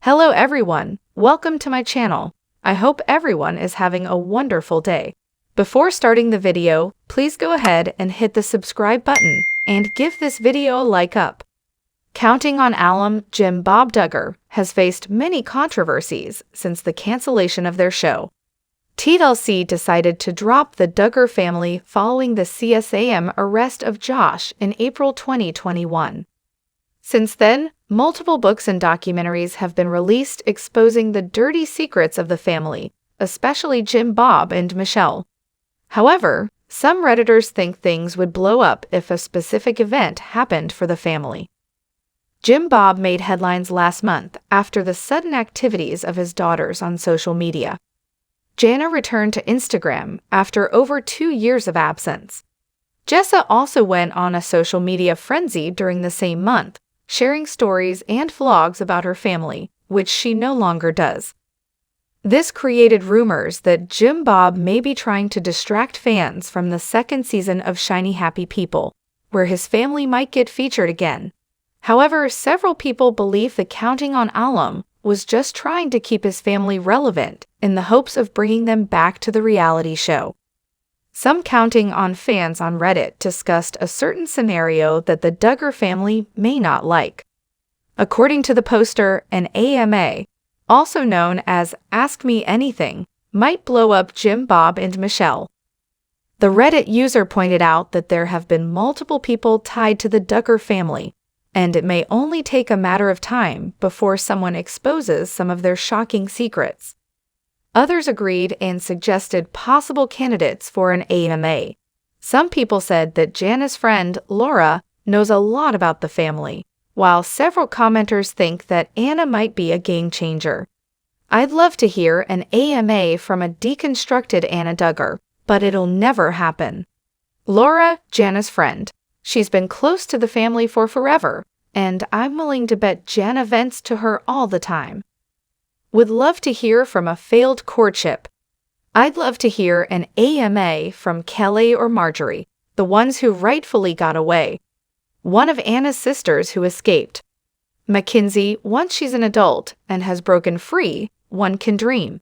Hello everyone, welcome to my channel. I hope everyone is having a wonderful day. Before starting the video, please go ahead and hit the subscribe button and give this video a like up. Counting on alum Jim Bob Duggar has faced many controversies since the cancellation of their show. TLC decided to drop the Duggar family following the CSAM arrest of Josh in April 2021. Since then, multiple books and documentaries have been released exposing the dirty secrets of the family, especially Jim Bob and Michelle. However, some Redditors think things would blow up if a specific event happened for the family. Jim Bob made headlines last month after the sudden activities of his daughters on social media. Jana returned to Instagram after over 2 years of absence. Jessa also went on a social media frenzy during the same month, sharing stories and vlogs about her family, which she no longer does. This created rumors that Jim Bob may be trying to distract fans from the second season of Shiny Happy People, where his family might get featured again. However, several people believe the Counting on Alum was just trying to keep his family relevant in the hopes of bringing them back to the reality show. Some Counting on fans on Reddit discussed a certain scenario that the Duggar family may not like. According to the poster, an AMA, also known as Ask Me Anything, might blow up Jim Bob and Michelle. The Reddit user pointed out that there have been multiple people tied to the Duggar family, and it may only take a matter of time before someone exposes some of their shocking secrets. Others agreed and suggested possible candidates for an AMA. Some people said that Jana's friend, Laura, knows a lot about the family, while several commenters think that Anna might be a game changer. I'd love to hear an AMA from a deconstructed Anna Duggar, but it'll never happen. Laura, Jana's friend. She's been close to the family for forever, and I'm willing to bet Jana vents to her all the time. Would love to hear from a failed courtship. I'd love to hear an AMA from Kelly or Marjorie, the ones who rightfully got away. One of Anna's sisters who escaped. Mackenzie, once she's an adult and has broken free, one can dream.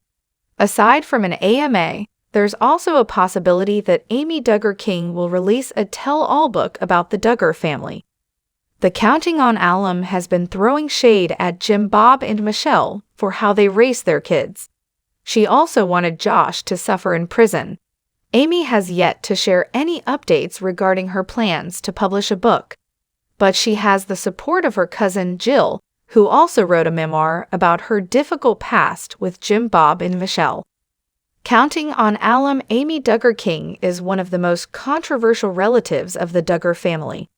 Aside from an AMA, there's also a possibility that Amy Duggar King will release a tell-all book about the Duggar family. The Counting on Alum has been throwing shade at Jim Bob and Michelle for how they raise their kids. She also wanted Josh to suffer in prison. Amy has yet to share any updates regarding her plans to publish a book, but she has the support of her cousin Jill, who also wrote a memoir about her difficult past with Jim Bob and Michelle. Counting on Alum Amy Duggar King is one of the most controversial relatives of the Duggar family.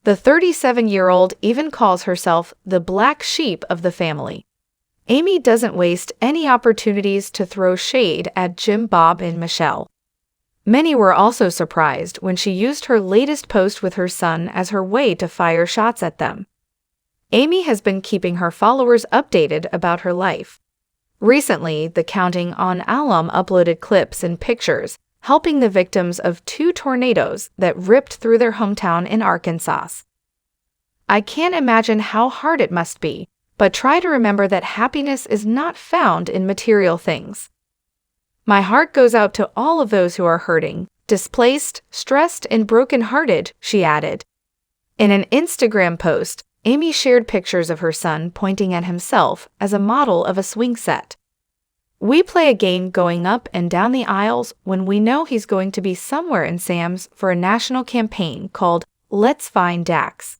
The 37-year-old even calls herself the black sheep of the family. Amy doesn't waste any opportunities to throw shade at Jim Bob and Michelle. Many were also surprised when she used her latest post with her son as her way to fire shots at them. Amy has been keeping her followers updated about her life. Recently, the Counting on Alum uploaded clips and pictures helping the victims of 2 tornadoes that ripped through their hometown in Arkansas. I can't imagine how hard it must be, but try to remember that happiness is not found in material things. My heart goes out to all of those who are hurting, displaced, stressed, and broken-hearted, she added. In an Instagram post, Amy shared pictures of her son pointing at himself as a model of a swing set. We play a game going up and down the aisles when we know he's going to be somewhere in Sam's for a national campaign called Let's Find Dax.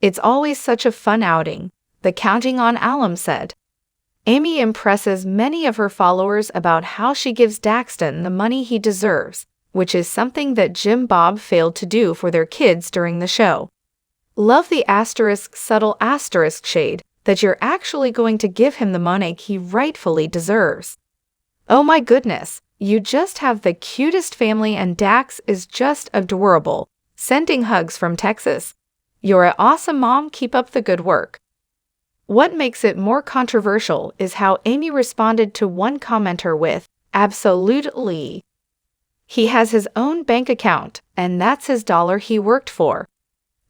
It's always such a fun outing, the Counting on Alum said. Amy impresses many of her followers about how she gives Daxton the money he deserves, which is something that Jim Bob failed to do for their kids during the show. Love the subtle asterisk shade that you're actually going to give him the money he rightfully deserves. Oh my goodness, you just have the cutest family and Dax is just adorable. Sending hugs from Texas. You're an awesome mom, keep up the good work. What makes it more controversial is how Amy responded to one commenter with, "Absolutely. He has his own bank account, and that's his dollar he worked for.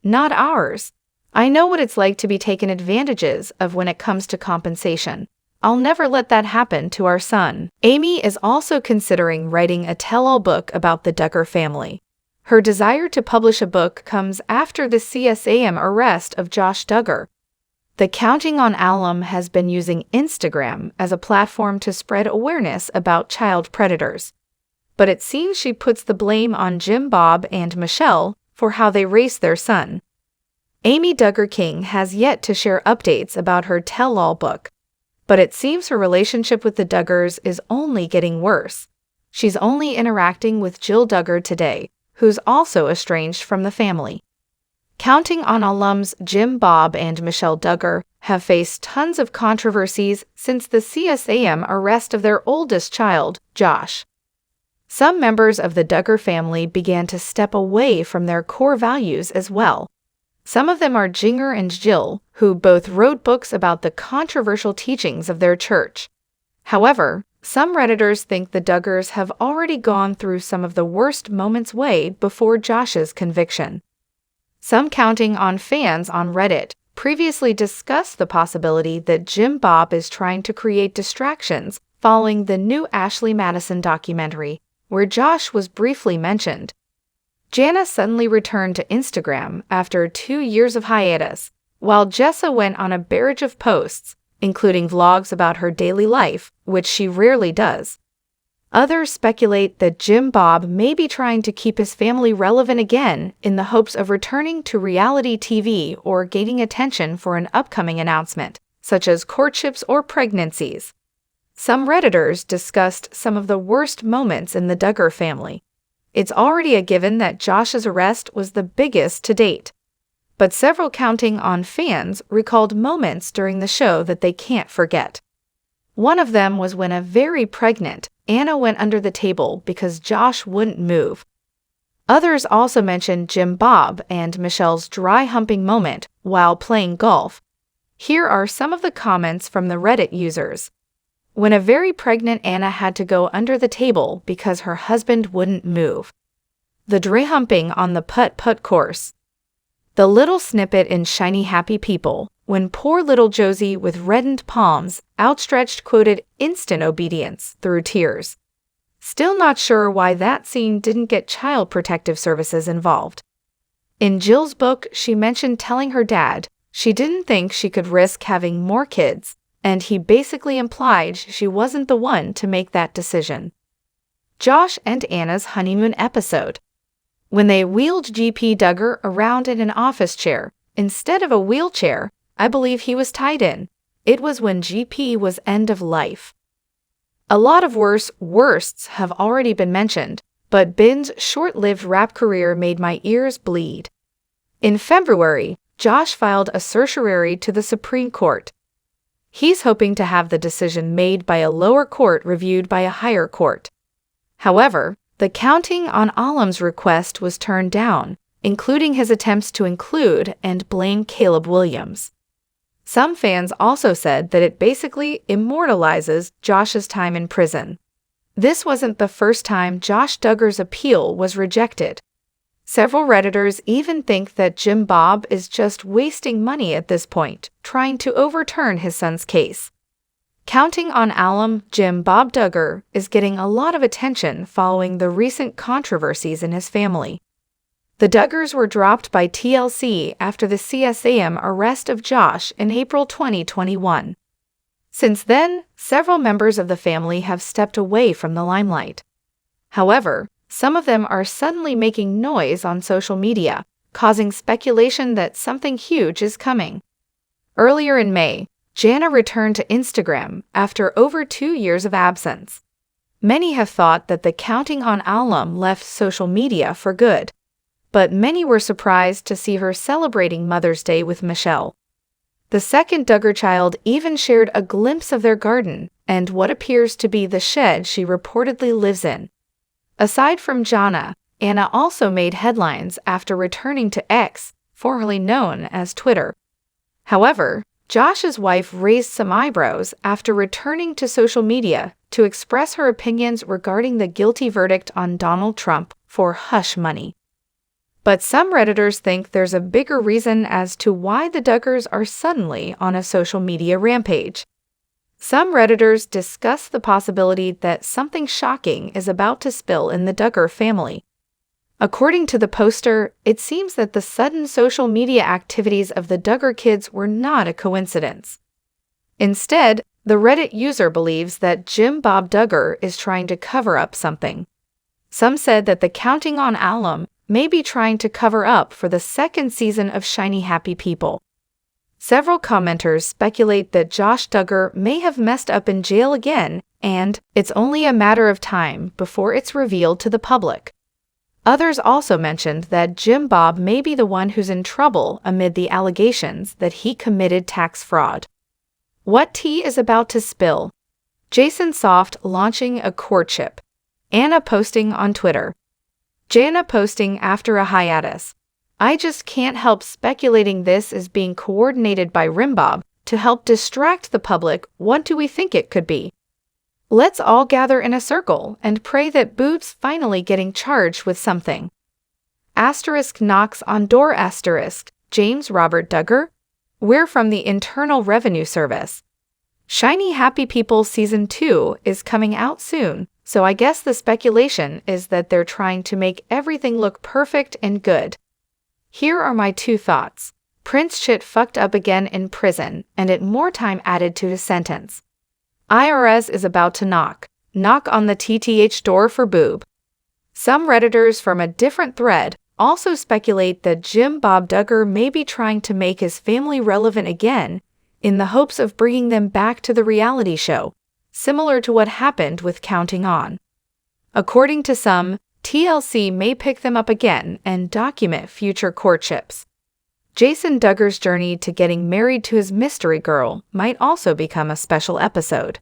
Not ours. I know what it's like to be taken advantages of when it comes to compensation. I'll never let that happen to our son. Amy is also considering writing a tell-all book about the Duggar family. Her desire to publish a book comes after the CSAM arrest of Josh Duggar. The Counting on alum has been using Instagram as a platform to spread awareness about child predators. But it seems she puts the blame on Jim, Bob, and Michelle for how they raised their son. Amy Duggar King has yet to share updates about her tell-all book, but it seems her relationship with the Duggars is only getting worse. She's only interacting with Jill Duggar today, who's also estranged from the family. Counting on alums Jim, Bob, and Michelle Duggar have faced tons of controversies since the CSAM arrest of their oldest child, Josh. Some members of the Duggar family began to step away from their core values as well. Some of them are Jinger and Jill, who both wrote books about the controversial teachings of their church. However, some Redditors think the Duggars have already gone through some of the worst moments way before Josh's conviction. Some Counting on fans on Reddit previously discussed the possibility that Jim Bob is trying to create distractions following the new Ashley Madison documentary, where Josh was briefly mentioned. Jana suddenly returned to Instagram after 2 years of hiatus, while Jessa went on a barrage of posts, including vlogs about her daily life, which she rarely does. Others speculate that Jim Bob may be trying to keep his family relevant again in the hopes of returning to reality TV or gaining attention for an upcoming announcement, such as courtships or pregnancies. Some Redditors discussed some of the worst moments in the Duggar family. It's already a given that Josh's arrest was the biggest to date, but several Counting on fans recalled moments during the show that they can't forget. One of them was when a very pregnant Anna went under the table because Josh wouldn't move. Others also mentioned Jim Bob and Michelle's dry humping moment while playing golf. Here are some of the comments from the Reddit users. When a very pregnant Anna had to go under the table because her husband wouldn't move. The dry humping on the putt-putt course. The little snippet in Shiny Happy People when poor little Josie with reddened palms outstretched quoted instant obedience through tears. Still not sure why that scene didn't get Child Protective Services involved. In Jill's book, she mentioned telling her dad she didn't think she could risk having more kids, and he basically implied she wasn't the one to make that decision. Josh and Anna's honeymoon episode. When they wheeled GP Duggar around in an office chair, instead of a wheelchair, I believe he was tied in. It was when GP was end of life. A lot of worsts have already been mentioned, but Ben's short-lived rap career made my ears bleed. In February, Josh filed a certiorari to the Supreme Court. He's hoping to have the decision made by a lower court reviewed by a higher court. However, the Counting on alum's request was turned down, including his attempts to include and blame Caleb Williams. Some fans also said that it basically immortalizes Josh's time in prison. This wasn't the first time Josh Duggar's appeal was rejected. Several Redditors even think that Jim Bob is just wasting money at this point, trying to overturn his son's case. Counting on alum Jim Bob Duggar is getting a lot of attention following the recent controversies in his family. The Duggars were dropped by TLC after the CSAM arrest of Josh in April 2021. Since then, several members of the family have stepped away from the limelight. However, some of them are suddenly making noise on social media, causing speculation that something huge is coming. Earlier in May, Jana returned to Instagram after over 2 years of absence. Many have thought that the Counting on alum left social media for good, but many were surprised to see her celebrating Mother's Day with Michelle. The second Duggar child even shared a glimpse of their garden and what appears to be the shed she reportedly lives in. Aside from Jana, Anna also made headlines after returning to X, formerly known as Twitter. However, Josh's wife raised some eyebrows after returning to social media to express her opinions regarding the guilty verdict on Donald Trump for hush money. But some Redditors think there's a bigger reason as to why the Duggars are suddenly on a social media rampage. Some Redditors discuss the possibility that something shocking is about to spill in the Duggar family. According to the poster, it seems that the sudden social media activities of the Duggar kids were not a coincidence. Instead, the Reddit user believes that Bob Duggar is trying to cover up something. Some said that the Counting on alum may be trying to cover up for the second season of Shiny Happy People. Several commenters speculate that Josh Duggar may have messed up in jail again, and it's only a matter of time before it's revealed to the public. Others also mentioned that Bob may be the one who's in trouble amid the allegations that he committed tax fraud. What tea is about to spill? Jason Soft launching a courtship. Anna posting on Twitter. Jana posting after a hiatus. I just can't help speculating this is being coordinated by Rimbob to help distract the public. What do we think it could be? Let's all gather in a circle and pray that Boob's finally getting charged with something. Asterisk knocks on door asterisk. James Robert Duggar? We're from the Internal Revenue Service. Shiny Happy People Season 2 is coming out soon, so I guess the speculation is that they're trying to make everything look perfect and good. Here are my 2 thoughts. Prince shit fucked up again in prison, and it more time added to his sentence. IRS is about to knock on the TTH door for Boob. Some Redditors from a different thread also speculate that Bob Duggar may be trying to make his family relevant again in the hopes of bringing them back to the reality show, similar to what happened with Counting On. According to some, TLC may pick them up again and document future courtships. Jason Duggar's journey to getting married to his mystery girl might also become a special episode.